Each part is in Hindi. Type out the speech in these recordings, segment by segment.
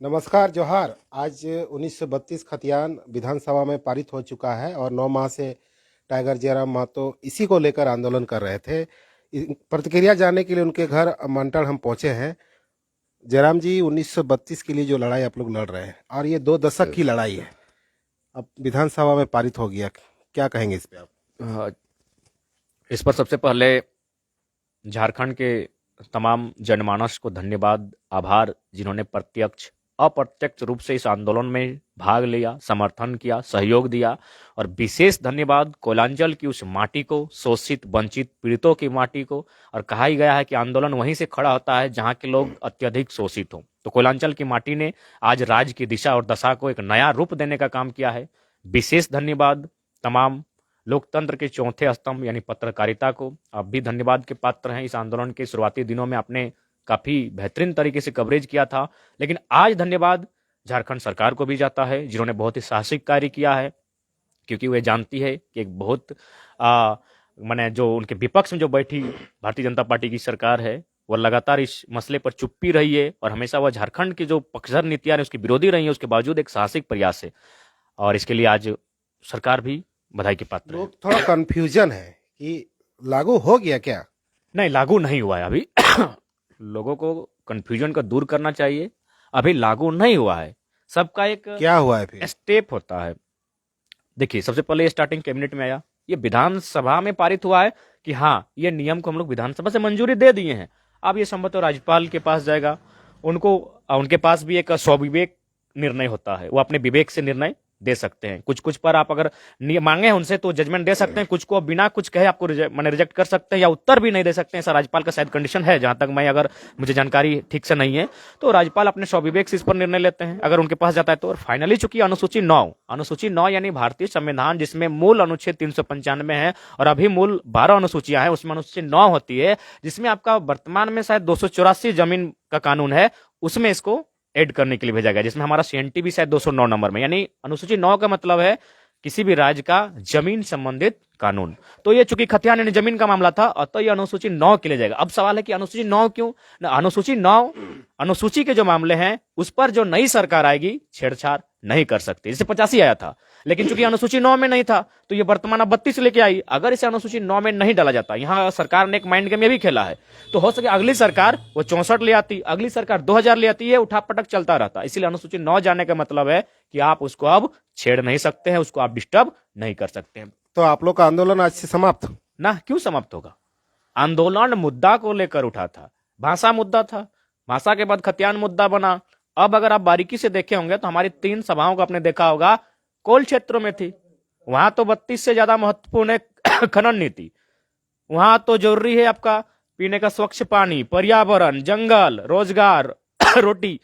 नमस्कार जोहार। आज 1932 खतियान विधानसभा में पारित हो चुका है और 9 माह से टाइगर जयराम महतो इसी को लेकर आंदोलन कर रहे थे। प्रतिक्रिया जानने के लिए उनके घर मंटन हम पहुंचे हैं। जयराम जी, 1932 के लिए जो लड़ाई आप लोग लड़ रहे हैं और ये 2 दशक की लड़ाई है, अब विधानसभा में पारित हो गया, क्या कहेंगे इस पे आप? हाँ, इस पर सबसे पहले झारखंड के तमाम जनमानस को धन्यवाद, आभार, जिन्होंने प्रत्यक्ष अप्रत्यक्ष रूप से इस आंदोलन में भाग लिया, समर्थन किया, सहयोग दिया। और विशेष धन्यवाद कोयलांचल की उस माटी को, शोषित, वंचित, पीड़ितों की माटी को। और कहा ही गया है कि आंदोलन वहीं से खड़ा होता है जहां के लोग अत्यधिक शोषित हों। तो कोयलांचल की माटी ने आज राज्य की दिशा और दशा को एक नया रूप देने का काम किया है। विशेष धन्यवाद तमाम लोकतंत्र के चौथे स्तंभ यानी पत्रकारिता को। आप भी धन्यवाद के पात्र हैं। इस आंदोलन के शुरुआती दिनों में आपने काफी बेहतरीन तरीके से कवरेज किया था। लेकिन आज धन्यवाद झारखंड सरकार को भी जाता है, जिन्होंने बहुत ही साहसिक कार्य किया है, क्योंकि वे जानती है कि एक बहुत माने जो उनके विपक्ष में जो बैठी भारतीय जनता पार्टी की सरकार है, वह लगातार इस मसले पर चुप्पी रही है और हमेशा वह झारखंड की जो पक्षधर नीतियां उसकी विरोधी रही है। उसके बावजूद एक साहसिक प्रयास है और इसके लिए आज सरकार भी बधाई के पात्र है। लोग थोड़ा कंफ्यूजन है कि लागू हो गया क्या? नहीं, लागू नहीं हुआ है अभी। लोगों को कंफ्यूजन को दूर करना चाहिए। अभी लागू नहीं हुआ है। सबका एक क्या हुआ है फिर? स्टेप होता है। देखिए, सबसे पहले ये स्टार्टिंग कैबिनेट में आया, ये विधानसभा में पारित हुआ है कि हाँ, ये नियम को हम लोग विधानसभा से मंजूरी दे दिए हैं। अब ये संभवतः राज्यपाल के पास जाएगा। उनको उनके पास भी एक स्वविवेक निर्णय होता है, वो अपने विवेक से निर्णय दे सकते हैं। कुछ कुछ पर आप अगर मांगे उनसे तो जजमेंट दे सकते हैं, कुछ को बिना कुछ कहे आपको मैंने रिजेक्ट कर सकते हैं या उत्तर भी नहीं दे सकते हैं। ऐसा राज्यपाल का शायद कंडीशन है, जहां तक मैं, अगर मुझे जानकारी ठीक से नहीं है, तो राज्यपाल अपने स्वविवेक से इस पर निर्णय लेते हैं अगर उनके पास जाता है तो। और फाइनली चूंकि अनुसूची 9 यानी भारतीय संविधान, जिसमें मूल अनुच्छेद 395 है और अभी मूल 12 अनुसूचियां हैं, उसमें अनुसूची 9 होती है, जिसमें आपका वर्तमान में शायद 284 जमीन का कानून है, उसमें इसको ऐड करने के लिए भेजा गया, जिसमें हमारा सीएनटी भी शायद 209 नंबर में। यानी अनुसूची 9 का मतलब है किसी भी राज्य का जमीन संबंधित कानून। तो ये चूंकि खतियान यानी जमीन का मामला था, तो ये अनुसूची 9 के लिए जाएगा। अब सवाल है कि अनुसूची 9 क्यों? अनुसूची 9 अनुसूची के जो मामले हैं उस पर जो नई सरकार आएगी छेड़छाड़ नहीं कर सकती। जैसे 85 आया था, लेकिन चूंकि अनुसूची 9 में नहीं था तो ये वर्तमान 32 लेके आई। अगर इसे अनुसूची 9 में नहीं डाला जाता, यहाँ सरकार ने एक माइंड गेम ये भी खेला है, तो हो सके अगली सरकार वो 64 ले आती, अगली सरकार 2000 ले आती है, उठापटक चलता रहता। इसीलिए अनुसूची 9 जाने का मतलब है कि आप उसको अब छेड़ नहीं सकते हैं, उसको आप डिस्टर्ब नहीं कर सकते हैं। तो आप लोग का आंदोलन आज से समाप्त ना? क्यों समाप्त होगा? आंदोलन मुद्दा को लेकर उठा था, भाषा मुद्दा था, भाषा के बाद खतियान मुद्दा बना। अब अगर आप बारीकी से देखे होंगे तो हमारी 3 सभाओं को आपने देखा होगा, कोल क्षेत्रों में थी। वहां तो 32 से ज्यादा महत्वपूर्ण है खनन नीति। वहां तो जरूरी है आपका पीने का स्वच्छ पानी, पर्यावरण, जंगल, रोजगार, रोटी।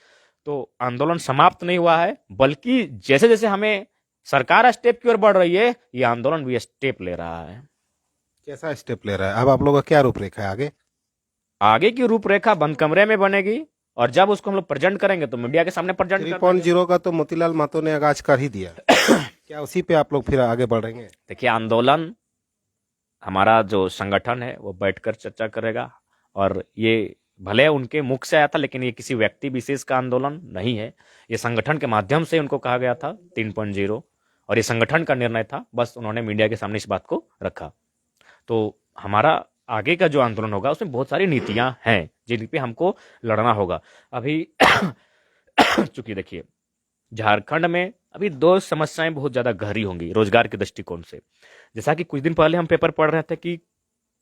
तो आंदोलन समाप्त नहीं हुआ है, बल्कि जैसे जैसे हमें सरकार स्टेप की ओर बढ़ रही है, ये आंदोलन भी स्टेप ले रहा है। कैसा स्टेप ले रहा है? अब आप लोग का क्या रूपरेखा है आगे? आगे की रूपरेखा बंद कमरे में बनेगी और जब उसको हम लोग प्रेजेंट करेंगे तो मीडिया के सामने प्रेजेंट 3.0 का तो मोतीलाल महतो ने आगाज कर ही दिया। क्या उसी पे आप लोग फिर आगे बढ़ेंगे? देखिए, आंदोलन हमारा जो संगठन है वो बैठकर चर्चा करेगा। और ये भले उनके मुख से आया था, लेकिन ये किसी व्यक्ति विशेष का आंदोलन नहीं है। ये संगठन के माध्यम से उनको कहा गया था 3.0, और ये संगठन का निर्णय था। बस उन्होंने मीडिया के सामने इस बात को रखा। तो हमारा आगे का जो आंदोलन होगा उसमें बहुत सारी नीतियां हैं जिन पे हमको लड़ना होगा। अभी चूंकि देखिए, झारखंड में अभी 2 समस्याएं बहुत ज्यादा गहरी होंगी रोजगार के दृष्टिकोण से। जैसा कि कुछ दिन पहले हम पेपर पढ़ रहे थे कि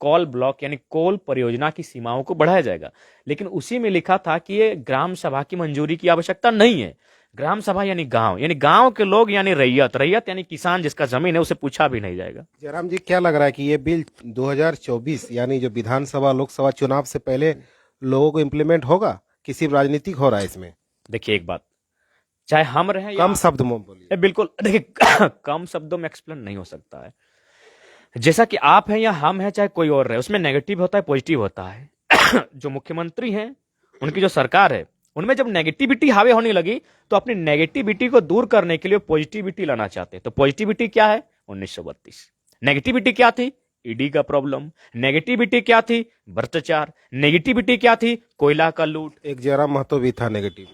कोल ब्लॉक यानी कोल परियोजना की सीमाओं को बढ़ाया जाएगा, लेकिन उसी में लिखा था कि ये ग्राम सभा की मंजूरी की आवश्यकता नहीं है। ग्राम सभा यानी गांव के लोग, यानी रैयत यानी किसान जिसका जमीन है, उसे पूछा भी नहीं जाएगा। जयराम जी, क्या लग रहा है कि ये बिल 2024 यानी जो विधानसभा लोकसभा चुनाव से पहले लोगों को इम्प्लीमेंट होगा? किसी राजनीतिक हो रहा है इसमें? देखिए, एक बात, चाहे हम रहे कम शब्द में बोलिए। बिल्कुल, देखिए कम शब्दों में एक्सप्लेन नहीं हो सकता है। जैसा कि आप हैं या हम हैं, चाहे कोई और रहे, उसमें नेगेटिव होता है, पॉजिटिव होता है। जो मुख्यमंत्री हैं, उनकी जो सरकार है, उनमें जब नेगेटिविटी हावी होने लगी तो अपनी नेगेटिविटी को दूर करने के लिए पॉजिटिविटी लाना चाहते हैं। तो पॉजिटिविटी क्या है? 1932। नेगेटिविटी क्या थी? ईडी का प्रॉब्लम। नेगेटिविटी क्या थी? भ्रष्टाचार। नेगेटिविटी क्या थी? कोयला का लूट। एक जयराम महतो भी था नेगेटिव।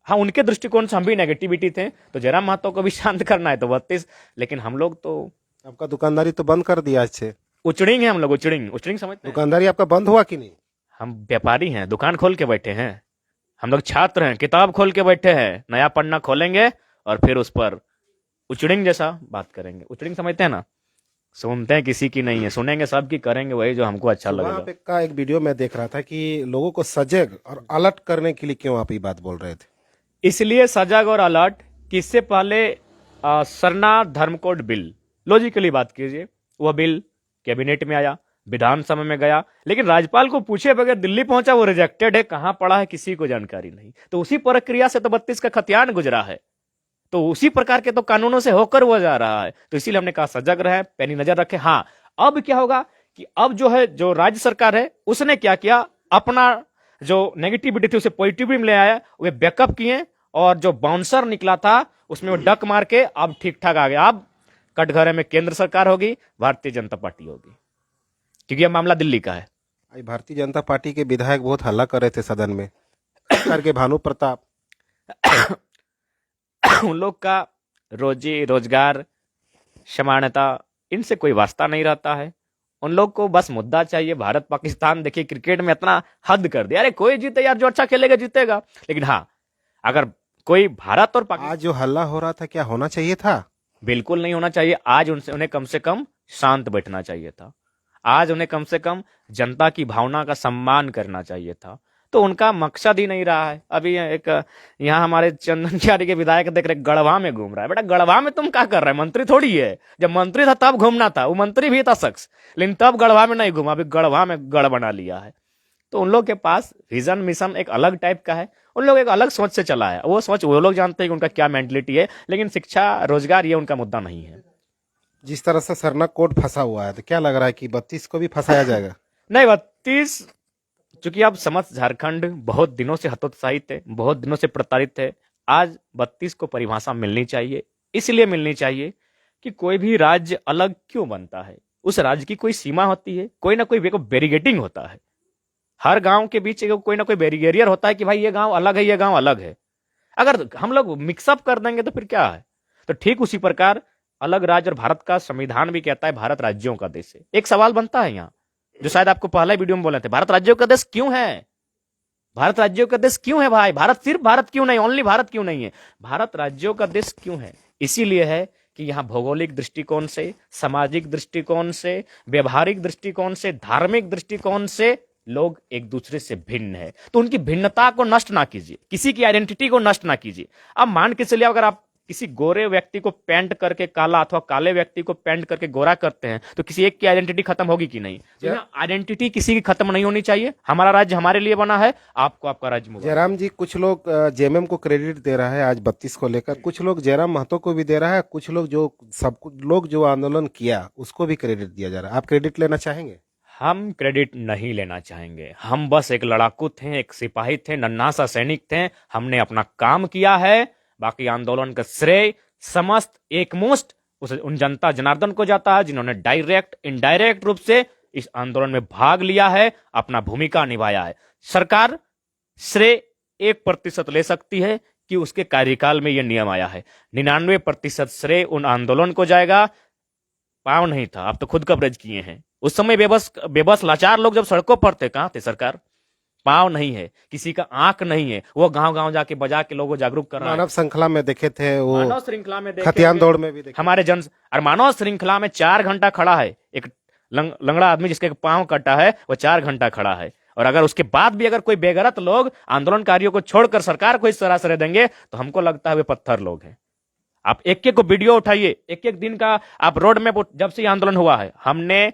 हाँ, उनके दृष्टिकोण से हम भी नेगेटिविटी थे, तो जयराम महतो को भी शांत करना है तो 32, लेकिन हम लोग तो आपका दुकानदारी तो बंद कर दिया आज से। उचड़िंग है, हम लोग उचड़िंग उचड़िंग समझते हैं। दुकानदारी आपका बंद हुआ कि नहीं? हम व्यापारी हैं, दुकान खोल के बैठे हैं। हम लोग छात्र हैं, किताब खोल के बैठे हैं, नया पन्ना खोलेंगे और फिर उस पर उचड़िंग जैसा बात करेंगे। उचड़िंग समझते हैं ना, सुनते हैं किसी की नहीं है, सुनेंगे सबकी, करेंगे वही जो हमको अच्छा सुबह लगेगा। आप एक वीडियो में देख रहा था कि लोगों को सजग और अलर्ट करने के लिए क्यों आप ये बात बोल रहे थे? इसलिए सजग और अलर्ट कि इससे पहले सरना धर्म कोड बिल, लॉजिकली बात कीजिए, वह बिल कैबिनेट में आया, विधानसभा में गया, लेकिन राज्यपाल को पूछे बगैर दिल्ली पहुंचा, वो रिजेक्टेड है, कहां पड़ा है किसी को जानकारी नहीं। तो उसी प्रक्रिया से तो 32 का खतियान गुजरा है, तो उसी प्रकार के तो कानूनों से होकर हुआ जा रहा है। तो इसीलिए हमने कहा सजग रहे, पैनी नजर रखे। हाँ, अब क्या होगा कि अब जो है, जो राज्य सरकार है उसने क्या किया, अपना जो नेगेटिविटी थी उसे पॉजिटिव में ले आया, वे बैकअप किए, और जो बाउंसर निकला था उसमें वो डक मार के अब ठीक ठाक आ गया। अब कटघरे में केंद्र सरकार होगी, भारतीय जनता पार्टी होगी, क्योंकि यह मामला दिल्ली का है। आज भारतीय जनता पार्टी के विधायक बहुत हल्ला कर रहे थे सदन में, खास करके भानु प्रताप। उन लोग का रोजी रोजगार, समानता, इनसे कोई वास्ता नहीं रहता है। उन लोग को बस मुद्दा चाहिए। भारत पाकिस्तान देखिए, क्रिकेट में इतना हद कर दिया, अरे कोई जीते यार, जो अच्छा खेलेगा जीतेगा। लेकिन हाँ, अगर कोई भारत और पाकिस्तान, आज जो हल्ला हो रहा था क्या होना चाहिए था? बिल्कुल नहीं होना चाहिए। आज उन्हें कम से कम शांत बैठना चाहिए था। आज उन्हें कम से कम जनता की भावना का सम्मान करना चाहिए था। तो उनका मकसद ही नहीं रहा है। अभी एक यहाँ हमारे चंदनचारी के विधायक देख रहे, गढ़वा में घूम रहा है। बेटा, गढ़वा में तुम क्या कर रहे हैं? मंत्री थोड़ी है। जब मंत्री था तब घूमना था, वो मंत्री भी था शख्स, लेकिन तब गढ़वा में नहीं घूमा, अभी गढ़वा में गढ़ बना लिया है। तो उन लोग के पास विजन मिशन एक अलग टाइप का है, उन लोग एक अलग सोच से चला है। वो सोच वो लोग जानते हैं कि उनका क्या मेंटलिटी है, लेकिन शिक्षा रोजगार ये उनका मुद्दा नहीं है। जिस तरह से सरना कोड फंसा हुआ है, तो क्या लग रहा है कि 32 को भी फंसाया जाएगा? नहीं, 32, चूंकि अब समस्त झारखंड बहुत दिनों से हतोत्साहित है, बहुत दिनों से प्रताड़ित है। आज 32 को परिभाषा मिलनी चाहिए। इसलिए मिलनी चाहिए कि कोई भी राज्य अलग क्यों बनता है, उस राज्य की कोई सीमा होती है, कोई ना कोई बैरिगेटिंग होता है। हर गांव के बीच कोई ना कोई बैरिगेरियर होता है कि भाई ये गांव अलग है, ये गांव अलग है। अगर हम लोग मिक्सअप कर देंगे तो फिर क्या है। तो ठीक उसी प्रकार अलग राज्य, और भारत का संविधान भी कहता है भारत राज्यों का देश है। एक सवाल बनता है यहाँ, जो शायद आपको पहले वीडियो में बोले थे, भारत राज्यों का देश क्यों है? भारत राज्यों का देश क्यों है भाई? भारत सिर्फ भारत क्यों नहीं, ओनली भारत क्यों नहीं है? भारत राज्यों का देश क्यों है? इसीलिए है कि यहाँ भौगोलिक दृष्टिकोण से, सामाजिक दृष्टिकोण से, व्यवहारिक दृष्टिकोण से, धार्मिक दृष्टिकोण से लोग एक दूसरे से भिन्न है। तो उनकी भिन्नता को नष्ट ना कीजिए, किसी की आइडेंटिटी को नष्ट ना कीजिए। अब मान के चलिए, अगर आप किसी गोरे व्यक्ति को पेंट करके काला, अथवा काले व्यक्ति को पेंट करके गोरा करते हैं, तो किसी एक की आइडेंटिटी खत्म होगी कि नहीं? आइडेंटिटी किसी की खत्म नहीं होनी चाहिए। हमारा राज्य हमारे लिए बना है, आपको आपका राज्य मुबारक। जयराम जी, कुछ लोग जेएमएम को क्रेडिट दे रहा है आज 32 को लेकर, कुछ लोग जयराम महतो को भी दे रहा है, कुछ लोग जो आंदोलन किया उसको भी क्रेडिट दिया जा रहा है। आप क्रेडिट लेना चाहेंगे? हम क्रेडिट नहीं लेना चाहेंगे। हम बस एक लड़ाकू थे, एक सिपाही थे, नन्हा सा सैनिक थे। हमने अपना काम किया है। बाकी आंदोलन का श्रेय समस्त एकमुष्ट उन जनता जनार्दन को जाता है, जिन्होंने डायरेक्ट इनडायरेक्ट रूप से इस आंदोलन में भाग लिया है, अपना भूमिका निभाया है। सरकार श्रेय 1% ले सकती है कि उसके कार्यकाल में यह नियम आया है। 99% श्रेय उन आंदोलन को जाएगा। पांव नहीं था, आप तो खुद कवरेज किए हैं। उस समय बेबस लाचार लोग जब सड़कों पर थे, कहां थे सरकार? पांव नहीं है, किसी का आंख नहीं है, वो गांव गांव जाके बजा के लोगों को जागरूक कर रहा है। मानव श्रृंखला में देखे थे, वो मानव श्रृंखला में देखे, खतियान दौड़ में भी देखे हमारे और मानव श्रृंखला में 4 घंटा खड़ा है एक लंगड़ा आदमी, जिसके पांव कटा है, वो 4 घंटा खड़ा है। और अगर उसके बाद भी अगर कोई बेगरत लोग आंदोलनकारियों को छोड़कर सरकार को इस तरह से देंगे, तो हमको लगता है वे पत्थर लोग हैं। आप एक एक को वीडियो उठाइए, एक एक दिन का आप रोड में, जब से आंदोलन हुआ है, हमने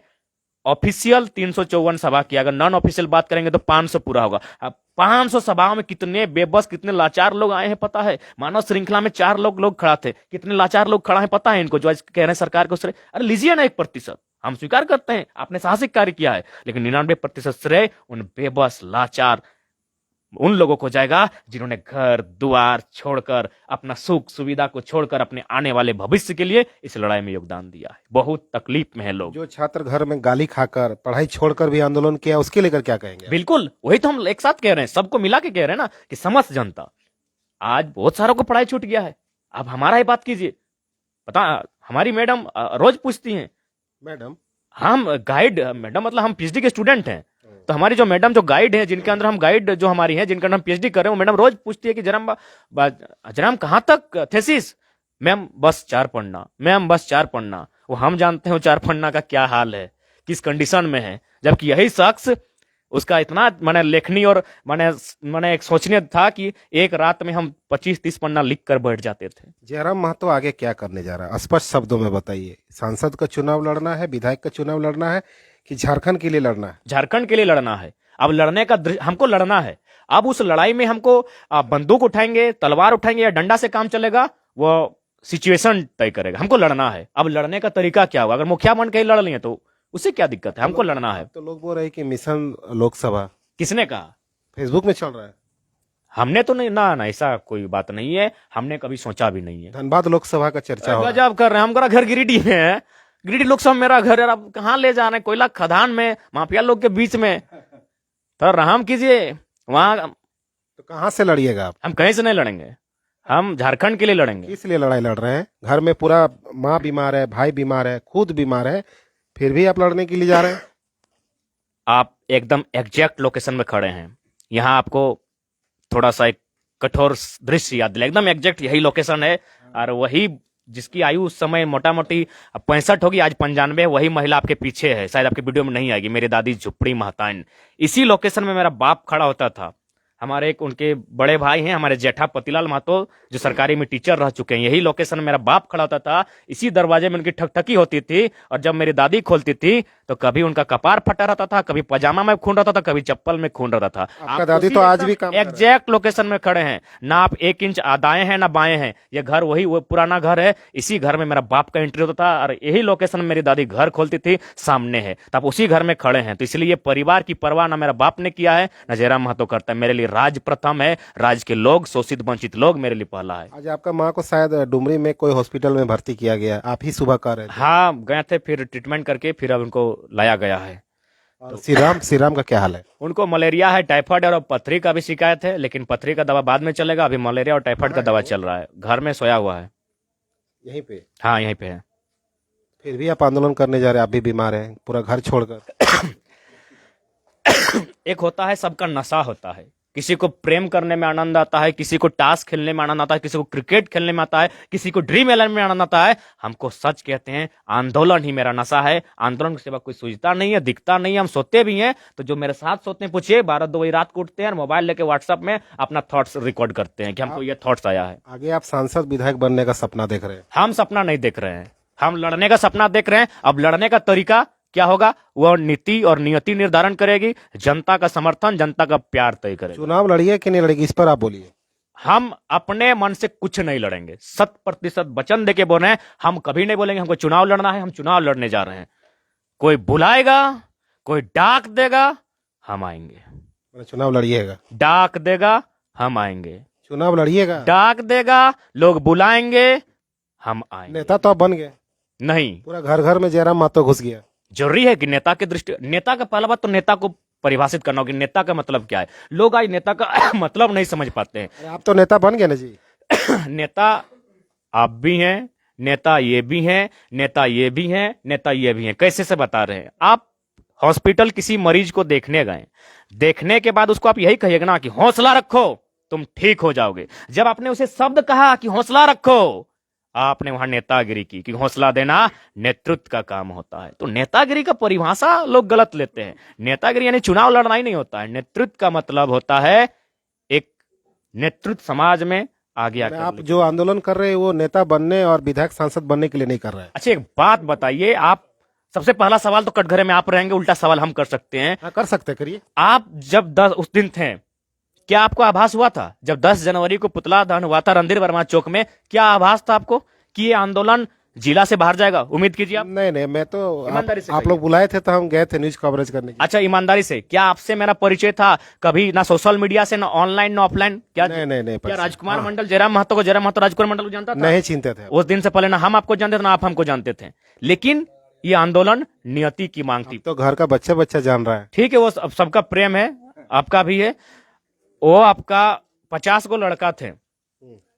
ऑफिशियल 354 सभा किया। अगर नॉन ऑफिशियल बात करेंगे तो 500 पूरा होगा। अब 500 सभाओं में कितने बेबस, कितने लाचार लोग आए हैं पता है? मानव श्रृंखला में 4 लोग खड़ा थे, कितने लाचार लोग खड़ा है पता है इनको, जो आज कह रहे हैं सरकार को श्रेय। अरे लीजिए ना 1%, हम स्वीकार करते हैं आपने साहसिक कार्य किया है, लेकिन 99% श्रेय उन बेबस लाचार उन लोगों को जाएगा, जिन्होंने घर द्वार छोड़कर, अपना सुख सुविधा को छोड़कर अपने आने वाले भविष्य के लिए इस लड़ाई में योगदान दिया है। बहुत तकलीफ में है लोग। जो छात्र घर में गाली खाकर, पढ़ाई छोड़कर भी आंदोलन किया, उसके लेकर क्या कहेंगे? बिल्कुल, वही तो हम एक साथ कह रहे हैं, सबको मिला के कह रहे हैं ना, कि समस्त जनता आज बहुत सारों को पढ़ाई छूट गया है। आप हमारा ही बात कीजिए, पता हमारी मैडम रोज पूछती हैं, मैडम हम गाइड मैडम मतलब हम पीएचडी के स्टूडेंट हैं, तो हमारी जो मैडम जो गाइड हैं, जिनके अंदर हम गाइड जो हमारी हैं, जिनके अंदर हम पीएचडी कर रहे हैं, वो मैडम रोज पूछती है कि जनाब कहाँ तक थेसिस। मैम बस 4 पढ़ना, मैम बस 4 पढ़ना। वो हम जानते हैं वो 4 पढ़ना का क्या हाल है, किस कंडीशन में है, जबकि यही शख्स उसका इतना मैंने लेखनी और मैंने एक सोचने था कि एक रात में हम 25-30 पन्ना लिख कर बैठ जाते थे। जयराम महतो आगे क्या करने जा रहा है, स्पष्ट शब्दों में बताइए। सांसद का चुनाव लड़ना है, विधायक का चुनाव लड़ना है, कि झारखंड के लिए लड़ना है? झारखंड के लिए लड़ना है। अब लड़ने का हमको लड़ना है। अब उस लड़ाई में हमको बंदूक उठाएंगे, तलवार उठाएंगे या डंडा से काम चलेगा, वो सिचुएशन तय करेगा। हमको लड़ना है। अब लड़ने का तरीका क्या होगा? अगर मुखिया बन के ही लड़ लें तो उससे क्या दिक्कत है? हमको लड़ना है। तो लोग बोल रहे हैं कि मिशन लोकसभा किसने कहा? फेसबुक में चल रहा है। हमने तो नहीं ना, ऐसा कोई बात नहीं है, हमने कभी सोचा भी नहीं है। धनबाद लोकसभा का चर्चा हो रहा है। गजब कर रहे हैं। हमारा घर गिरिडीह में है, गिरिडीह लोकसभा मेरा घर है। अब कहाँ ले जा रहे हैं? कोयला खदान में, माफिया लोग के बीच में। तो रहम कीजिए। वहां तो कहाँ से लड़िएगा आप? हम कहीं से नहीं लड़ेंगे, हम झारखंड के लिए लड़ेंगे। किस लिए लड़ाई लड़ रहे हैं? घर में पूरा माँ बीमार है, भाई बीमार है, खुद बीमार है, फिर भी आप लड़ने के लिए जा रहे हैं? आप एकदम एग्जैक्ट लोकेशन में खड़े हैं। यहाँ आपको थोड़ा सा एक कठोर दृश्य याद दिला, एकदम एग्जैक्ट यही लोकेशन है। और वही जिसकी आयु उस समय मोटा मोटी 65 होगी, आज 95 है, वही महिला आपके पीछे है। शायद आपके वीडियो में नहीं आएगी, मेरी दादी झुपड़ी महतान। इसी लोकेशन में मेरा बाप खड़ा होता था। हमारे एक उनके बड़े भाई हैं, हमारे जेठा पतिलाल महतो, जो सरकारी में टीचर रह चुके हैं। यही लोकेशन में मेरा बाप खड़ा होता था। इसी दरवाजे में उनकी ठकठकी होती थी। और जब मेरी दादी खोलती थी तो कभी उनका कपार फटा रहता था, कभी पजामा में खून रहता था, कभी चप्पल में खून रहता था। आपका दादी तो आज भी काम कर रहा है। एग्जैक्ट लोकेशन में खड़े हैं। ना आप 1 इंच दाएं हैं ना बाएं हैं। ये घर वही वो पुराना घर है। इसी घर में मेरा बाप का एंट्री होता था और यही लोकेशन में मेरी दादी घर खोलती थी, सामने है। तो आप उसी घर में खड़े हैं। तो इसलिए ये परिवार की परवाह ना मेरा बाप ने किया है ना जयराम महतो करता है। मेरे लिए राज प्रथम है। राज्य के लोग, शोषित वंचित लोग मेरे लिए पहला है। आज आपका माँ को शायद डुमरी में कोई हॉस्पिटल में भर्ती किया गया, आप ही सुबह कर रहे थे। हाँ गए थे, फिर ट्रीटमेंट करके फिर अब उनको लाया गया है। और श्रीराम का क्या हाल है? उनको मलेरिया है, टाइफाइड और पथरी का भी शिकायत है, लेकिन पथरी का दवा बाद में चलेगा। अभी मलेरिया और टाइफाइड का दवा चल रहा है। घर में सोया हुआ है। यहीं पे? हाँ यहीं पे है। फिर भी आप आंदोलन करने जा रहे हैं? आप भी बीमार हैं, पूरा घर छोड़कर। एक होता है सबका नशा होता है। किसी को प्रेम करने में आनंद आता है, किसी को टास्क खेलने में आनंद आता है, किसी को क्रिकेट खेलने में आता है, किसी को ड्रीम इलेवन में आनंद आता है। हमको सच कहते हैं, आंदोलन ही मेरा नशा है। आंदोलन के सिवा कोई सूझता नहीं है, दिखता नहीं है। हम सोते भी हैं तो जो मेरे साथ सोते हैं, पूछिए 12-2 बजे रात को उठते हैं, मोबाइल लेके व्हाट्सएप में अपना थॉट्स रिकॉर्ड करते हैं कि हमको ये थॉट्स आया है। आगे आप सांसद विधायक बनने का सपना देख रहे हैं? हम सपना नहीं देख रहे हैं, हम लड़ने का सपना देख रहे हैं। अब लड़ने का तरीका क्या होगा, वह नीति और नियति निर्धारण करेगी। जनता का समर्थन, जनता का प्यार तय करेगा। चुनाव लड़िए कि नहीं लड़ेगी, इस पर आप बोलिए। हम अपने मन से कुछ नहीं लड़ेंगे, 100% वचन देके बोल रहे हैं। हम कभी नहीं बोलेंगे हमको चुनाव लड़ना है, हम चुनाव लड़ने जा रहे हैं। कोई बुलाएगा, कोई डाक देगा, हम आएंगे। चुनाव लड़िएगा? डाक देगा, हम आएंगे। चुनाव लड़िएगा? डाक देगा, लोग बुलाएंगे, हम आएंगे। नेता तो आप बन गए। नहीं, पूरा घर घर में जयराम महतो घुस गया। जरूरी है कि नेता के दृष्टि, नेता का पहला बात तो नेता को परिभाषित करना होगा कि नेता का मतलब क्या है। लोग आज नेता का मतलब नहीं समझ पाते हैं। अरे आप तो नेता बन गए ना जी। नेता आप भी हैं, नेता ये भी हैं, नेता ये भी हैं, नेता ये भी हैं। कैसे से बता रहे हैं? आप हॉस्पिटल किसी मरीज को देखने गए, देखने के बाद उसको आप यही कहिएगा ना कि हौसला रखो, तुम ठीक हो जाओगे। जब आपने उसे शब्द कहा कि हौसला रखो, आपने वहां नेतागिरी की कि हौसला देना नेतृत्व का काम होता है। तो नेतागिरी का परिभाषा लोग गलत लेते हैं। नेतागिरी यानी चुनाव लड़ना ही नहीं होता है। नेतृत्व का मतलब होता है एक नेतृत्व समाज में आगे आकर। आप जो आंदोलन कर रहे हैं वो नेता बनने और विधायक सांसद बनने के लिए नहीं कर रहे हैं। अच्छा एक बात बताइए, आप सबसे पहला सवाल तो कटघरे में आप रहेंगे, उल्टा सवाल हम कर सकते हैं। हाँ कर सकते, करिए। आप जब 10 उस दिन थे, क्या आपको आभास हुआ था जब 10 जनवरी को पुतला दहन हुआ था रणधीर वर्मा चौक में? क्या आभास था आपको कि ये आंदोलन जिला से बाहर जाएगा? उम्मीद कीजिए आप। नहीं, मैं तो ईमानदारी से आप लोग बुलाए थे तो हम गए थे न्यूज कवरेज करने के। अच्छा ईमानदारी से, क्या आपसे मेरा परिचय था कभी? ना सोशल मीडिया से, ना ऑनलाइन, ना ऑफलाइन? क्या नहीं क्या राजकुमार मंडल जयराम महतो को जयराम महतो राजकुमार मंडल को जानता था? नहीं चिंतित थे उस दिन से पहले ना हम आपको जानते थे ना आप हमको जानते थे। लेकिन ये आंदोलन नियति की मांग थी। तो घर का बच्चा जान रहा है। ठीक है, वो सबका प्रेम है, आपका भी है। वो आपका 50 गो लड़का थे,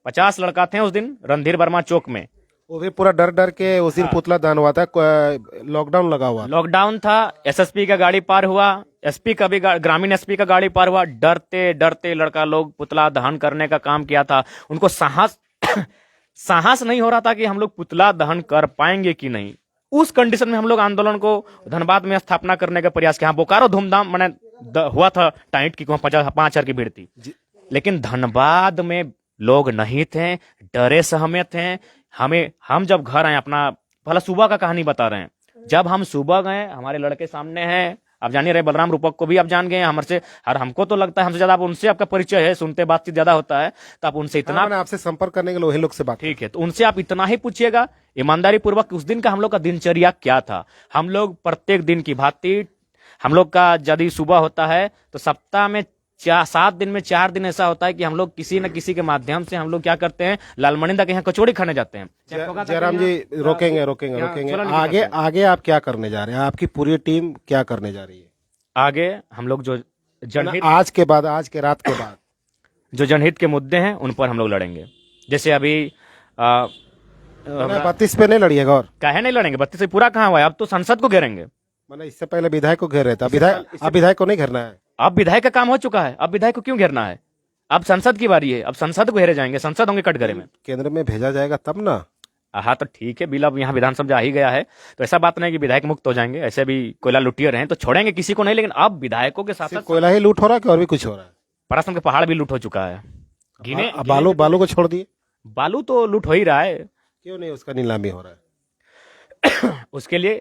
50 लड़का थे उस दिन रणधीर वर्मा चौक में। वो भी पूरा डर डर के उस दिन पुतला दहन हुआ था, लॉकडाउन लगा हुआ था। लॉकडाउन था, एसएसपी का गाड़ी पार हुआ, एसपी का भी ग्रामीण एसपी का गाड़ी पार हुआ। डरते डरते लड़का लोग पुतला दहन करने का काम किया था। उनको साहस साहस नहीं हो रहा था कि हम लोग पुतला दहन कर पाएंगे कि नहीं। उस कंडीशन में हम लोग आंदोलन को धनबाद में स्थापना करने का प्रयास किया। बोकारो धूमधाम मैंने हुआ था टाइट की, 5,000 की भीड़ थी, लेकिन धनबाद में लोग नहीं थे, डरे सहमे थे। हम जब घर आए, अपना पहला सुबह का कहानी बता रहे हैं। जब हम सुबह गए, हमारे लड़के सामने हैं, आप जान ही रहे, बलराम रूपक को भी आप जान गए हमसे, और हमको तो लगता है हमसे ज्यादा उनसे आपका परिचय है, सुनते बातचीत ज्यादा होता है, तो आप उनसे इतना मैंने आपसे संपर्क करने के लिए वही लोग से बात। ठीक है, तो उनसे आप इतना ही पूछिएगा ईमानदारी पूर्वक उस दिन का हम लोग का दिनचर्या क्या था। हम लोग प्रत्येक दिन की भांति, हम लोग का यदि सुबह होता है तो सप्ताह में 7 दिन में 4 दिन ऐसा होता है कि हम लोग किसी न किसी के माध्यम से हम लोग क्या करते हैं, लालमणिंदा के यहाँ कचौड़ी खाने जाते हैं। जयराम जी रोकेंगे। आगे आप क्या करने जा रहे हैं? आपकी पूरी टीम क्या करने जा रही है आगे? हम लोग जो जनहित, आज के रात के बाद जो जनहित के मुद्दे हैं उन पर हम लोग लड़ेंगे। जैसे अभी 32 पे नहीं लड़िएगा? और काहे नहीं लड़ेंगे? 32 से पूरा कहाँ हुआ है? अब तो संसद को घेरेंगे। मैंने इससे पहले विधायक को घेर रहे थे, अब विधायक को नहीं घेरना है। अब विधायक का काम हो चुका है, अब विधायक को क्यों घेरना है? अब संसद की बारी है, अब संसद को घेरे जाएंगे। संसद होंगे कटघरे में, केंद्र में भेजा जाएगा तब ना। हाँ तो ठीक है, बिल अब यहाँ विधानसभा आ ही गया है, तो ऐसा बात नहीं कि विधायक मुक्त हो जाएंगे। ऐसे भी कोयला लुटियर हैं तो छोड़ेंगे किसी को नहीं, लेकिन अब विधायकों के साथ साथ कोयला ही लूट हो रहा है कि और भी कुछ हो रहा है? परासम के पहाड़ भी लूट हो चुका है। गिने बालू को छोड़ दिए। बालू तो लूट हो ही रहा है, क्यों नहीं उसका नीलामी हो रहा है? उसके लिए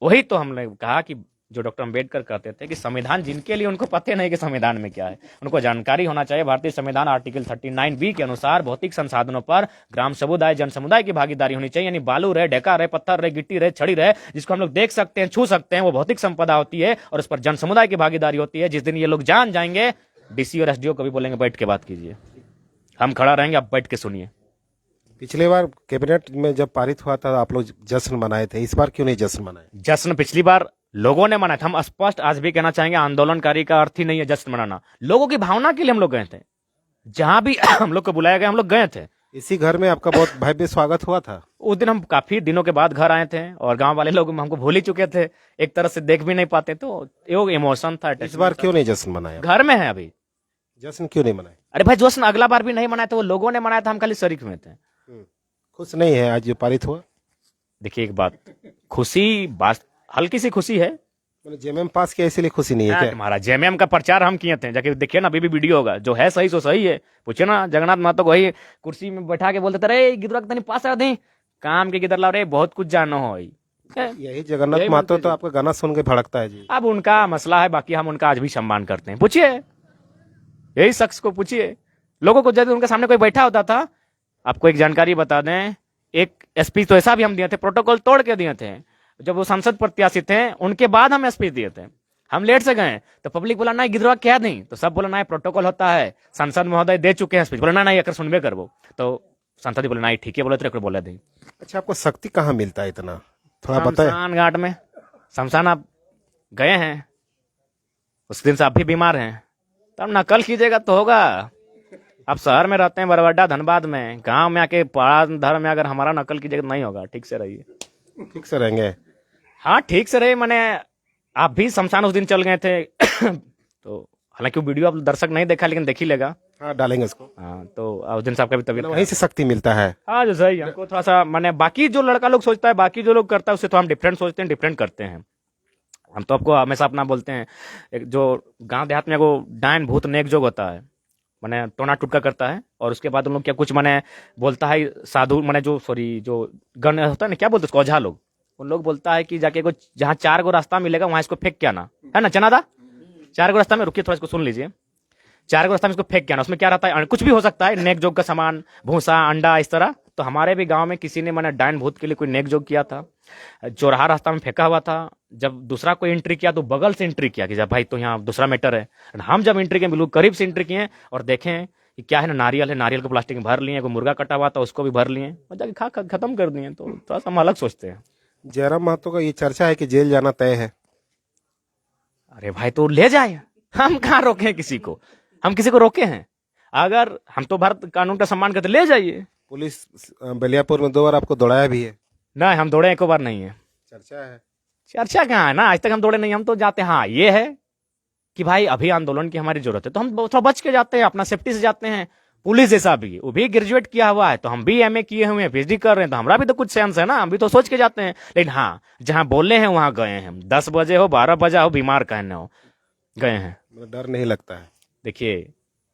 वही तो हमने कहा कि जो डॉक्टर अंबेडकर कहते थे कि संविधान जिनके लिए, उनको पता नहीं कि संविधान में क्या है, उनको जानकारी होना चाहिए। भारतीय संविधान आर्टिकल 39B के अनुसार भौतिक संसाधनों पर ग्राम समुदाय, जन समुदाय की भागीदारी होनी चाहिए। यानी बालू रहे, ढेका रहे, पत्थर रहे, गिट्टी रहे, छड़ी रहे, जिसको हम लोग देख सकते हैं, छू सकते हैं, वो भौतिक संपदा होती है और उस पर जन समुदाय की भागीदारी होती है। जिस दिन ये लोग जान जाएंगे, डीसी और एसडीओ को भी बोलेंगे बैठ के बात कीजिए, हम खड़ा रहेंगे, आप बैठ के सुनिए। पिछली बार कैबिनेट में जब पारित हुआ था आप लोग जश्न मनाए थे, इस बार क्यों नहीं जश्न मनाए? जश्न पिछली बार लोगों ने मनाया था। हम स्पष्ट आज भी कहना चाहेंगे, आंदोलनकारी का अर्थ ही नहीं है जश्न मनाना। लोगों की भावना के लिए हम लोग गए थे, जहां भी हम लोग को बुलाया गया हम लोग गए थे। इसी घर में आपका बहुत भव्य स्वागत हुआ था। उस दिन हम काफी दिनों के बाद घर आए थे और गांव वाले लोग हमको भूल ही चुके थे, एक तरह से देख भी नहीं पाते, तो एक इमोशन था। इस बार क्यों नहीं जश्न मनाया? घर में है अभी, जश्न क्यों नहीं मनाए? अरे भाई जश्न अगला बार भी नहीं मनाया था, वो लोगों ने मनाया था, हम खाली शरीक में थे। खुश नहीं है आज जो पारित हुआ? देखिए एक बात, खुशी बात हल्की सी खुशी है। जेएमएम पास किया इसलिए खुशी नहीं है क्या? तुम्हारा जेएमएम का प्रचार हम किए थे, जाके देखिए ना, अभी भी वीडियो होगा। जो है सही सो सही है, पूछे ना जगन्नाथ महतो को, वही कुर्सी में बैठा के बोलते थे, गिदरा तनी पास आ दी, काम के गिदर ला रहे, बहुत कुछ जानो हो। यही जगन्नाथ महतो तो आपका गाना सुन के भड़कता है जी। अब उनका मसला है, बाकी हम उनका आज भी सम्मान करते हैं। पूछिए, यही शख्स को पूछिए, लोगों को जब उनके सामने कोई बैठा होता था। आपको एक जानकारी बता दें, एक स्पीच तो ऐसा भी हम दिए थे, प्रोटोकॉल तोड़ के दिए थे। जब वो संसद प्रत्याशी थे उनके बाद हम स्पीच दिए थे, हम लेट से गए, तो पब्लिक बोला नहीं गिदरवा क्या नहीं, तो सब बोला नहीं प्रोटोकॉल होता है, सांसद महोदय दे चुके हैं स्पीच। बोला नहीं अगर सुनबे करबो, तो सांसद बोले नहीं ठीक है, बोले तो बोले दी। अच्छा, आपको शक्ति कहाँ मिलता है इतना, थोड़ा बताए? शमशान घाट में। शमशान आप गए हैं, उस दिन से आप भी बीमार हैं, तब नकल कीजिएगा तो होगा। आप शहर में रहते हैं, बरवाडा धनबाद में, गांव में आके पड़ा धर्म में अगर हमारा नकल कीजिएगा तो नहीं होगा। ठीक से रहिए। ठीक से रहेंगे? हाँ ठीक से रहे, मैंने आप भी शमशान उस दिन चल गए थे तो हालांकि वो वीडियो आप दर्शक नहीं देखा, लेकिन देख ही लेगा। हाँ डालेंगे उसको। हाँ, तो उस दिन से आपका भी तबीयत वहीं से शक्ति मिलता है। हाँ जो सही, हमको थोड़ा सा मैंने, बाकी जो लड़का लोग सोचता है, बाकी जो लोग करता है, उससे तो हम डिफरेंट सोचते हैं, डिफरेंट करते हैं। हम तो आपको हमेशा अपना बोलते हैं, एक जो गांव देहात में एगो डायन भूत नेक जोग होता है, मैंने टोना टुटका करता है, और उसके बाद उन लोग क्या कुछ मैंने बोलता है साधु, मैंने जो गण होता है ना, क्या बोलते हैं उसको, ओझा लोग, उन लोग बोलता है कि जाके कुछ जहाँ 4 गो रास्ता मिलेगा वहां इसको फेंक के आना है ना, चनादा 4 गो रास्ता में, रुकिए थोड़ा इसको सुन लीजिए, 4 गो रास्ता में इसको फेंक के आना। उसमें क्या रहता है, कुछ भी हो सकता है, नेक जोग का सामान, भूसा, अंडा, इस तरह। तो हमारे भी गांव में किसी ने मैंने डायन भूत के लिए कोई नेक जोग किया था, चौराहा रास्ता में फेंका हुआ था। जब दूसरा कोई एंट्री किया तो बगल से एंट्री किया कि जब भाई तो यहाँ दूसरा मैटर है। हम जब एंट्री किए, बिल्कुल करीब से एंट्री किए और देखें कि क्या है ना, नारियल है, नारियल को प्लास्टिक में भर लिए, कोई मुर्गा कटा हुआ था उसको भी भर लिए, जाके खा खत्म कर दिए। तो थोड़ा सा हम अलग सोचते हैं। जयराम महतो का ये चर्चा है कि जेल जाना तय है। अरे भाई तो ले जाए, हम कहाँ रोके हैं किसी को, हम किसी को रोके हैं? अगर हम तो भारत कानून का सम्मान करते, ले जाइए। पुलिस बलियापुर में 2 बार आपको दौड़ाया भी है, ना हम दौड़े एक बार नहीं है। चर्चा है। चर्चा कहाँ है ना, आज तक हम दौड़े नहीं, हम तो जाते। हाँ ये है कि भाई अभी आंदोलन की हमारी जरूरत है तो हम थोड़ा बच के जाते हैं, अपना सेफ्टी से जाते हैं। पुलिस जैसा भी है, वो भी ग्रेजुएट किया हुआ है, तो हम भी एमए किए हुए हैं, पीएचडी कर रहे हैं, तो हमारा भी तो कुछ सेंस है ना, हम भी तो सोच के जाते हैं। लेकिन हाँ, जहां बोले हैं वहां गए हैं हम, 10 बजे हो 12 बजा हो, बीमार कहने हो, गए हैं। मतलब डर नहीं लगता है। देखिए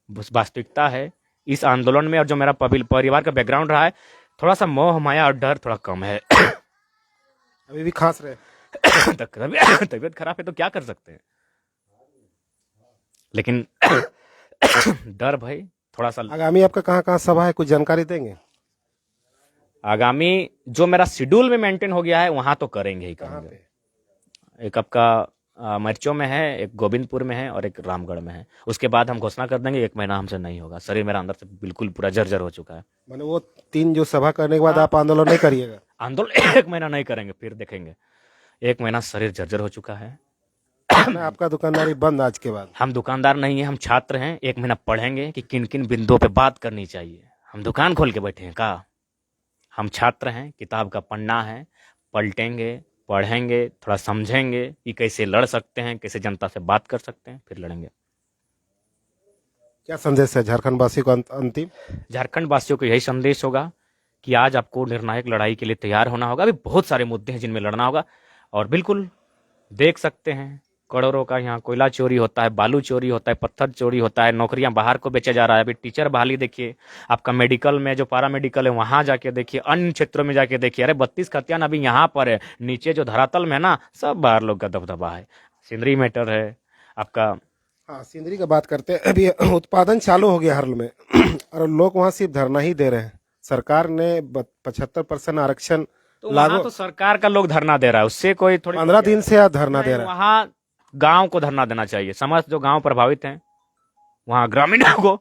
वास्तविकता है इस आंदोलन में, और जो मेरा परिवार का बैकग्राउंड रहा है, थोड़ा सा मोह माया और डर थोड़ा कम है। अभी भी खांस रहे। तबीयत खराब है तो क्या कर सकते हैं, लेकिन डर भाई थोड़ा सा। आगामी आपका कहाँ कहाँ सभा है, कुछ जानकारी देंगे? आगामी जो मेरा शेड्यूल में मेंटेन हो गया है वहां तो करेंगे ही कहाँ करेंगे। पे? एक आपका मिर्चों में है, एक गोविंदपुर में है, और एक रामगढ़ में है। उसके बाद हम घोषणा कर देंगे, 1 महीना हमसे नहीं होगा, शरीर मेरा अंदर से बिल्कुल पूरा जर्जर हो चुका है। मैंने वो 3 जो सभा करने के बाद आप आंदोलन नहीं करिएगा? आंदोलन 1 महीना नहीं करेंगे, फिर देखेंगे। 1 महीना शरीर जर्जर हो चुका है। आपका दुकानदारी बंद आज के बाद? हम दुकानदार नहीं है, हम छात्र हैं। 1 महीना पढ़ेंगे कि किन किन बिंदुओं पे बात करनी चाहिए। हम दुकान खोल के बैठे हैं का? हम छात्र हैं, किताब का पन्ना है, पलटेंगे, पढ़ेंगे, थोड़ा समझेंगे कि कैसे लड़ सकते हैं, कैसे जनता से बात कर सकते हैं, फिर लड़ेंगे। क्या संदेश है झारखंड वासी को अंतिम? झारखंड वासियों को यही संदेश होगा कि आज आपको निर्णायक लड़ाई के लिए तैयार होना होगा। अभी बहुत सारे मुद्दे हैं जिनमें लड़ना होगा, और बिल्कुल देख सकते हैं करोड़ों का यहाँ कोयला चोरी होता है, बालू चोरी होता है, पत्थर चोरी होता है, नौकरियां बाहर को बेचा जा रहा है। अभी टीचर बहाली देखिए, आपका मेडिकल में जो पारा मेडिकल है वहां जाके देखिए, अन्य क्षेत्रों में जाके देखिए, अरे 32 खतियान अभी यहाँ पर है, नीचे जो धरातल में है ना, सब बाहर लोग का दबदबा है। सिंदरी मैटर है आपका। हाँ, सिंदरी का बात करते हैं। अभी उत्पादन चालू हो गया हर्ल में और लोग वहाँ सिर्फ धरना ही दे रहे हैं। सरकार ने 75% आरक्षण तो वहां लागू, तो सरकार का लोग धरना दे रहा है, उससे कोई थोड़ी 15 दिन से आप धरना दे रहे हैं। वहां गांव को धरना देना चाहिए, समस्त जो गांव प्रभावित हैं वहां ग्रामीणों को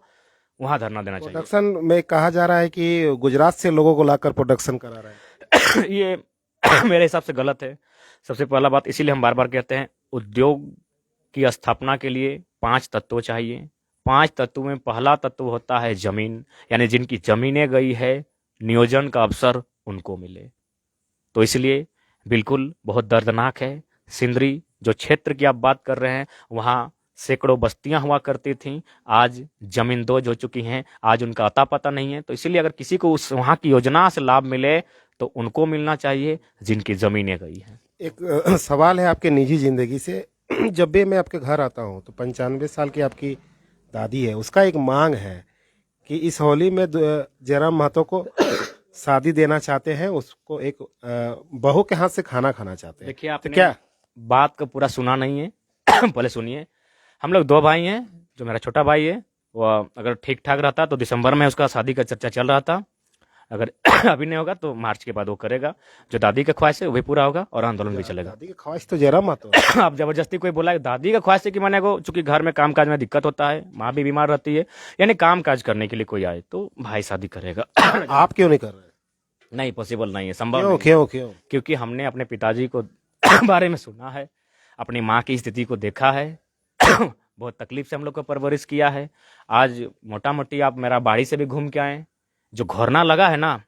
वहां धरना देना चाहिए। प्रोडक्शन में कहा जा रहा है कि गुजरात से लोगों को लाकर प्रोडक्शन करा रहे हैं। ये मेरे हिसाब से गलत है। सबसे पहला बात, इसीलिए हम बार बार कहते हैं, उद्योग की स्थापना के लिए 5 तत्व चाहिए। 5 तत्व में पहला तत्व होता है जमीन, यानी जिनकी जमीनें गई है, नियोजन का अवसर उनको मिले। तो इसलिए बिल्कुल बहुत दर्दनाक है। सिंदरी जो क्षेत्र की आप बात कर रहे हैं, वहाँ सैकड़ों बस्तियां हुआ करती थीं, आज जमीन दोज हो चुकी हैं, आज उनका अता पता नहीं है। तो इसीलिए अगर किसी को उस वहाँ की योजना से लाभ मिले तो उनको मिलना चाहिए जिनकी जमीनें गई हैं। एक सवाल है आपके निजी जिंदगी से। जब भी मैं आपके घर आता हूँ तो 95 साल की आपकी दादी है, उसका एक मांग है कि इस होली में जयराम महतो को शादी देना चाहते हैं, उसको एक बहू के हाथ से खाना खाना चाहते हैं। देखिए तो आपने क्या बात को पूरा सुना नहीं है। पहले सुनिए। हम लोग 2 भाई हैं। जो मेरा छोटा भाई है वो अगर ठीक ठाक रहता तो दिसंबर में उसका शादी का चर्चा चल रहा था। अगर अभी नहीं होगा तो मार्च के बाद वो करेगा। जो दादी का ख्वाहिश है वो भी पूरा होगा और आंदोलन भी चलेगा। दादी की ख्वाहिश तो जयराम महतो है। अब जबरदस्ती कोई बोला दादी का ख्वाहिश है कि मैंने को, चूंकि घर में काम काज में दिक्कत होता है, माँ भी बीमार रहती है, यानी काम काज करने के लिए कोई आए तो भाई शादी करेगा। आप क्यों नहीं कर रहे? नहीं, पॉसिबल नहीं है, संभव क्यों नहीं। क्यों क्यों? क्योंकि हमने अपने पिताजी को बारे में सुना है, अपनी माँ की स्थिति को देखा है। बहुत तकलीफ से हम लोग को परवरिश किया है। आज मोटा मोटी आप मेरा बाड़ी से भी घूम के आए, जो घोरना लगा है ना,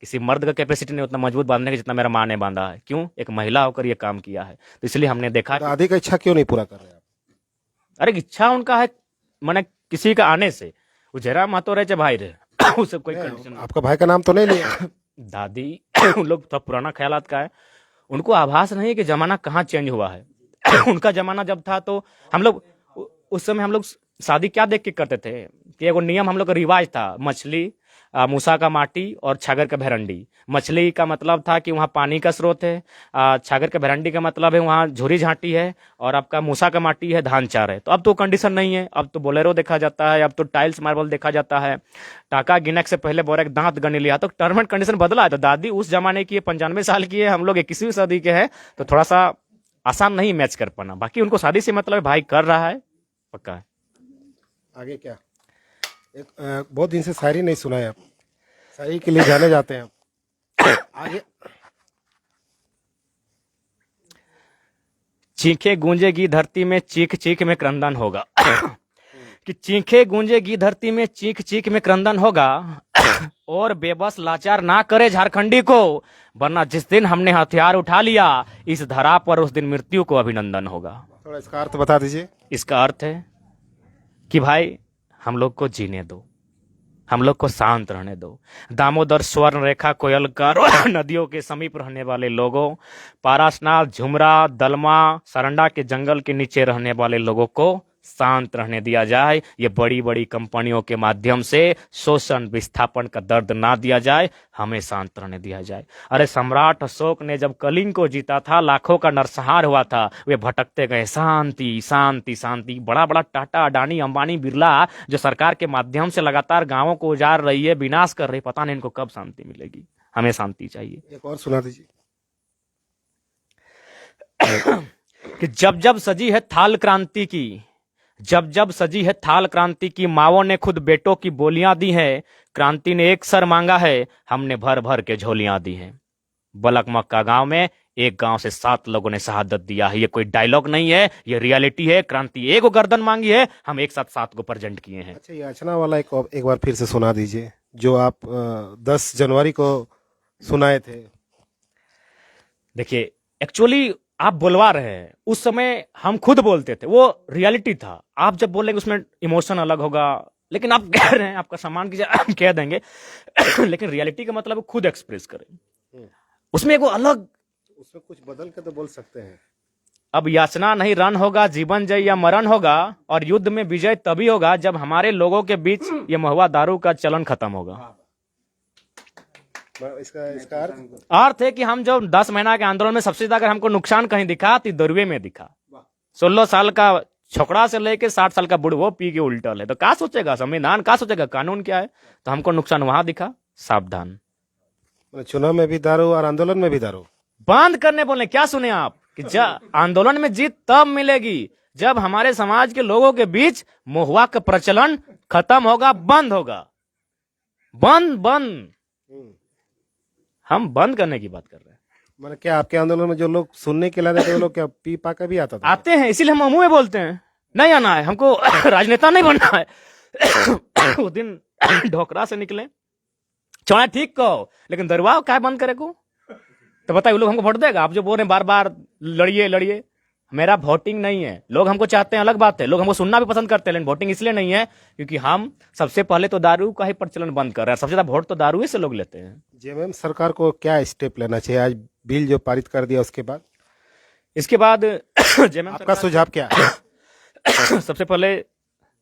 किसी मर्द का कैपेसिटी नहीं उतना मजबूत बांधने का जितना मेरा माँ ने बांधा है। क्यों? एक महिला होकर ये काम किया है। तो इसलिए हमने देखा कि दादी का इच्छा क्यों नहीं पूरा कर रहे आप? अरे इच्छा उनका है, मैंने किसी का आने से, वो जयराम महतो रहे चाहे भाई रहे, उससे कोई कंडीशन। आपका भाई का नाम तो नहीं लिया? दादी उन लोग थोड़ा पुराना ख्यालात का है, उनको आभास नहीं है कि जमाना कहाँ चेंज हुआ है। उनका जमाना जब था तो हम लोग उस समय हम लोग शादी क्या देख के करते थे कि एगो नियम हम लोग का रिवाज था, मछली, मूसा का माटी और छागर का भेरंडी। मछली का मतलब था कि वहाँ पानी का स्रोत है, छागर का भेरंडी का मतलब है वहाँ झुरी झांटी है, और आपका मूसा का माटी है, धान चार है। तो अब तो कंडीशन नहीं है, अब तो बोलेरो देखा जाता है, अब तो टाइल्स मार्बल देखा जाता है। टाका गिनक से पहले बोरा एक दांत गन लिया, तो टर्म एंड कंडीशन बदला है। तो दादी उस जमाने की है, 95 साल की है, हम लोग 21वीं सदी के हैं, तो थोड़ा सा आसान नहीं मैच कर पाना। बाकी उनको शादी से मतलब है, भाई कर रहा है, पक्का है। आगे क्या? एक बहुत दिन से शायरी नहीं सुना है आप, शायरी के लिए जाने जाते हैं आप। आगे चीखे गूंजेगी धरती में, चीख चीख में क्रंदन होगा। कि चीखे गूंजेगी धरती में, चीख चीख में क्रंदन होगा और बेबस लाचार ना करे झारखंडी को, वरना जिस दिन हमने हथियार उठा लिया इस धरा पर उस दिन मृत्यु को अभिनंदन होगा। थोड़ा इसका अर्थ बता दीजिए। इसका अर्थ है कि भाई हम लोग को जीने दो, हम लोग को शांत रहने दो। दामोदर, स्वर्ण रेखा, कोयलकर नदियों के समीप रहने वाले लोगों, पारासनाथ, झुमरा, दलमा, सरंडा के जंगल के नीचे रहने वाले लोगों को शांत रहने दिया जाए। ये बड़ी बड़ी कंपनियों के माध्यम से शोषण विस्थापन का दर्द ना दिया जाए, हमें शांत रहने दिया जाए। अरे सम्राट अशोक ने जब कलिंग को जीता था, लाखों का नरसंहार हुआ था, वे भटकते गए शांति शांति शांति। बड़ा बड़ा टाटा, अडानी, अंबानी, बिरला जो सरकार के माध्यम से लगातार गांवों को उजाड़ रही है, विनाश कर रही है, पता नहीं इनको कब शांति मिलेगी। हमें शांति चाहिए। एक और सुना दीजिए। कि जब जब सजी है थाल क्रांति की, जब जब सजी है थाल क्रांति की, मावों ने खुद बेटों की बोलियां दी हैं। क्रांति ने एक सर मांगा है, हमने भर भर के झोलियां दी हैं। बलक मक्का गांव में एक गांव से 7 लोगों ने शहादत दिया है। ये कोई डायलॉग नहीं है, ये रियलिटी है। क्रांति एक गर्दन मांगी है, हम एक साथ 7 को प्रेजेंट किए हैं। अच्छा, याचना वाला एक बार फिर से सुना दीजिए, जो आप 10 जनवरी को सुनाए थे। देखिए, एक्चुअली आप बोलवा रहे हैं, उस समय हम खुद बोलते थे, वो रियलिटी था। आप जब बोलेंगे उसमें इमोशन अलग होगा, लेकिन आप कह रहे हैं, आपका सम्मान कीजिए, आप कह देंगे लेकिन रियलिटी का मतलब खुद एक्सप्रेस करें। उसमें एगो अलग, उसमें कुछ बदल के तो बोल सकते हैं। अब याचना नहीं रण होगा, जीवन जय या मरण होगा, और युद्ध में विजय तभी होगा जब हमारे लोगों के बीच ये महुआ दारू का चलन खत्म होगा। इसका अर्थ है कि हम जो 10 महीना के आंदोलन में सबसे ज्यादा अगर हमको नुकसान कहीं दिखा तो दरुए में दिखा। 16 साल का छोकरा से लेके 60 साल का बुढ़वो पी के उल्टल है, तो क्या सोचेगा संविधान, क्या सोचेगा कानून क्या है? तो हमको नुकसान वहां दिखा। सावधान। चुनाव में भी दारू और आंदोलन में भी दारू बंद करने बोले, क्या सुने आप कि जब आंदोलन में जीत तब मिलेगी जब हमारे समाज के लोगों के बीच महुआ का प्रचलन खत्म होगा, बंद होगा। बंद बंद हम बंद करने की बात कर रहे हैं। मैंने क्या आपके आंदोलन में जो लोग सुनने के लिए थे, वो लोग क्या पी पा कर भी आता था? आते हैं, इसीलिए हम मुंह में बोलते हैं, नहीं आना है हमको, राजनेता नहीं बनना है। उस दिन ढोकरा से निकले, चौड़ा ठीक कहो, लेकिन दरबार क्या बंद करे को? तो बताइए, लोग हमको वोट देगा? आप जो बोल रहे हैं बार बार लड़िए लड़िए, मेरा वोटिंग नहीं है। लोग हमको चाहते हैं, अलग बात है, लोग हमको सुनना भी पसंद करते हैं, लेकिन वोटिंग इसलिए नहीं है क्योंकि हम सबसे पहले तो दारू का ही प्रचलन बंद कर रहे हैं। सबसे ज्यादा वोट तो दारू से लोग लेते हैं। जेएमएम सरकार को क्या स्टेप लेना चाहिए आज बिल जो पारित कर दिया उसके बाद? इसके बाद जेएमएम आपका सुझाव क्या है? सबसे पहले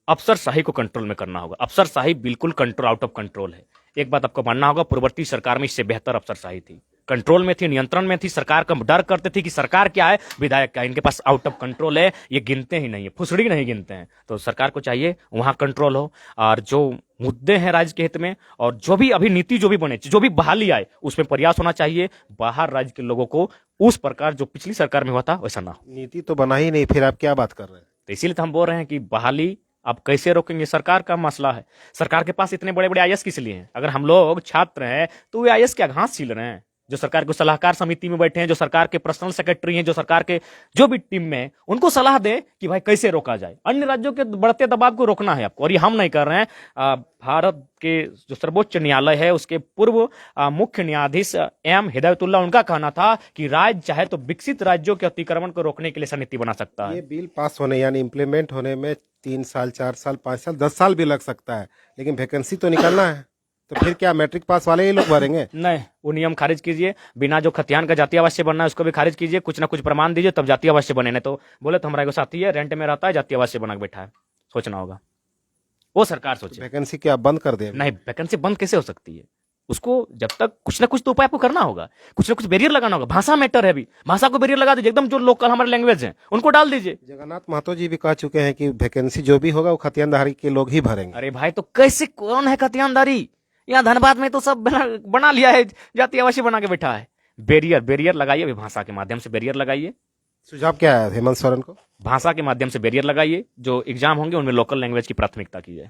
अफसरशाही को कंट्रोल में करना होगा। अफसरशाही बिल्कुल कंट्रोल, आउट ऑफ कंट्रोल है। एक बात आपको मानना होगा, पूर्ववर्ती सरकार में इससे बेहतर अफसरशाही थी, कंट्रोल में थी, नियंत्रण में थी। सरकार का डर करते थे कि सरकार क्या है, विधायक क्या है, इनके पास आउट ऑफ कंट्रोल है, ये गिनते ही नहीं है, फुसड़ी नहीं गिनते हैं। तो सरकार को चाहिए वहां कंट्रोल हो, और जो मुद्दे हैं राज्य के हित में, और जो भी अभी नीति जो भी बने, जो भी बहाली आए, उसमें प्रयास होना चाहिए बाहर राज्य के लोगों को उस प्रकार जो पिछली सरकार में हुआ था वैसा ना हो। नीति तो बना ही नहीं, फिर आप क्या बात कर रहे हैं? तो इसीलिए तो हम बोल रहे हैं कि बहाली आप कैसे रोकेंगे, सरकार का मसला है। सरकार के पास इतने बड़े बड़े आईएएस किस लिए हैं? अगर हम लोग छात्र हैं तो वे आईएएस क्या घास छील रहे हैं? जो सरकार के सलाहकार समिति में बैठे हैं, जो सरकार के पर्सनल सेक्रेटरी हैं, जो सरकार के जो भी टीम में, उनको सलाह दे कि भाई कैसे रोका जाए। अन्य राज्यों के बढ़ते दबाव को रोकना है आपको, और ये हम नहीं कर रहे हैं। भारत के जो सर्वोच्च न्यायालय है, उसके पूर्व मुख्य न्यायाधीश एम हिदायतुल्ला, उनका कहना था कि राज्य चाहे तो विकसित राज्यों के अतिक्रमण को रोकने के लिए नीति बना सकता है। ये बिल पास होने यानी इम्प्लीमेंट होने में 3 साल, 4 साल, 5 साल, 10 साल भी लग सकता है, लेकिन वैकेंसी तो निकलना है। तो फिर क्या मैट्रिक पास वाले ही लोग भरेंगे? नहीं, वो नियम खारिज कीजिए। बिना जो खतियान का जातीय आवास बनना है उसको भी खारिज कीजिए। कुछ ना कुछ प्रमाण दीजिए, तब जातीय आवास बने। नहीं तो बोले तो हमारा एक साथी है, रेंट में रहता है, जातीय आवास बना के बैठा है। सोचना होगा, वो सरकार सोचे। वैकेंसी क्या बंद कर दे? नहीं, वैकेंसी बंद कैसे हो सकती है? उसको जब तक कुछ ना कुछ तो उपाय आपको करना होगा, कुछ ना कुछ बैरियर लगाना होगा। भाषा मैटर है, अभी भाषा को बैरियर लगा दीजिए, एकदम जो लोकल हमारे लैंग्वेज है उनको डाल दीजिए। जगन्नाथ महतो जी भी कह चुके हैं कि वैकेंसी जो भी होगा वो खतियानधारी के लोग ही भरेंगे। अरे भाई, तो कैसे, कौन है खतियानदारी? यहाँ धनबाद में तो सब बना लिया है, जातीय आवासीय बना के बैठा है। बैरियर लगाइए, अभी भाषा के माध्यम से बैरियर लगाइए। सुझाव क्या है हेमंत सोरेन को? भाषा के माध्यम से बैरियर लगाइए। जो एग्जाम होंगे उनमें लोकल लैंग्वेज की प्राथमिकता की जाए।